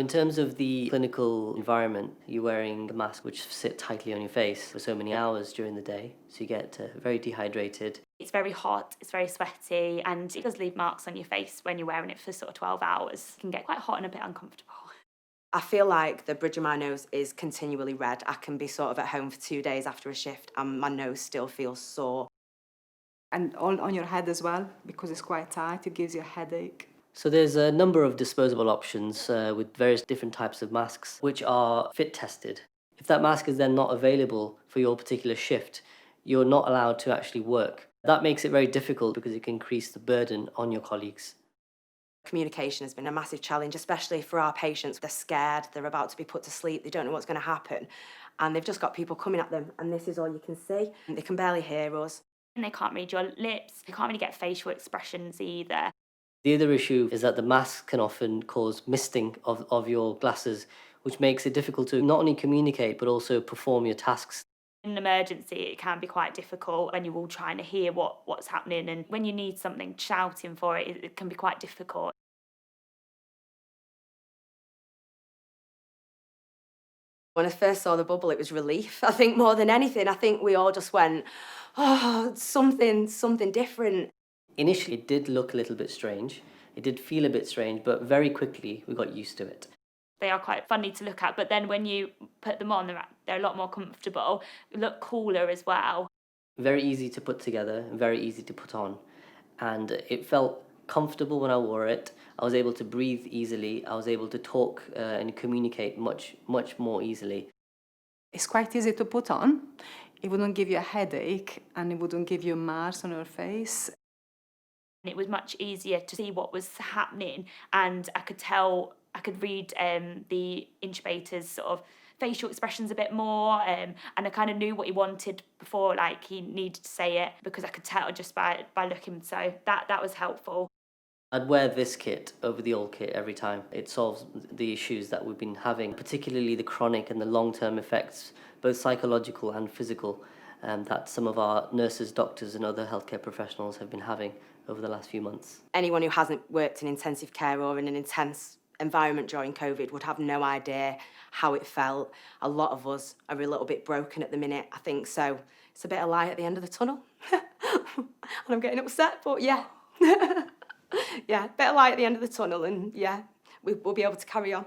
In terms of the clinical environment, you're wearing a mask which sit tightly on your face for so many hours during the day, so you get very dehydrated. It's very hot, it's very sweaty, and it does leave marks on your face when you're wearing it for sort of 12 hours. It can get quite hot and a bit uncomfortable. I feel like the bridge of my nose is continually red. I can be sort of at home for 2 days after a shift and my nose still feels sore. And on your head as well, because it's quite tight, it gives you a headache. So there's a number of disposable options with various different types of masks which are fit tested. If that mask is then not available for your particular shift, you're not allowed to actually work. That makes it very difficult because it can increase the burden on your colleagues. Communication has been a massive challenge, especially for our patients. They're scared, they're about to be put to sleep, they don't know what's going to happen. And they've just got people coming at them, and this is all you can see. They can barely hear us. And they can't read your lips, you can't really get facial expressions either. The other issue is that the mask can often cause misting of your glasses, which makes it difficult to not only communicate but also perform your tasks. In an emergency, it can be quite difficult when you're all trying to hear what's happening, and when you need something, shouting for it, it can be quite difficult. When I first saw the bubble, it was relief. I think more than anything, I think we all just went, oh, something different. Initially, it did look a little bit strange. It did feel a bit strange, but very quickly we got used to it. They are quite funny to look at, but then when you put them on, they're a lot more comfortable, look cooler as well. Very easy to put together, very easy to put on. And it felt comfortable when I wore it. I was able to breathe easily. I was able to talk and communicate much more easily. It's quite easy to put on. It wouldn't give you a headache and it wouldn't give you marks on your face. And it was much easier to see what was happening, and I could read the intubator's sort of facial expressions a bit more, and I kind of knew what he wanted before, like he needed to say it, because I could tell just by looking, so that was helpful. I'd wear this kit over the old kit every time. It solves the issues that we've been having, particularly the chronic and the long-term effects, both psychological and physical, that some of our nurses, doctors and other healthcare professionals have been having over the last few months. Anyone who hasn't worked in intensive care or in an intense environment during COVID would have no idea how it felt. A lot of us are a little bit broken at the minute, I think, so it's a bit of light at the end of the tunnel. And I'm getting upset, but yeah. Yeah, bit of light at the end of the tunnel, and yeah, we'll be able to carry on.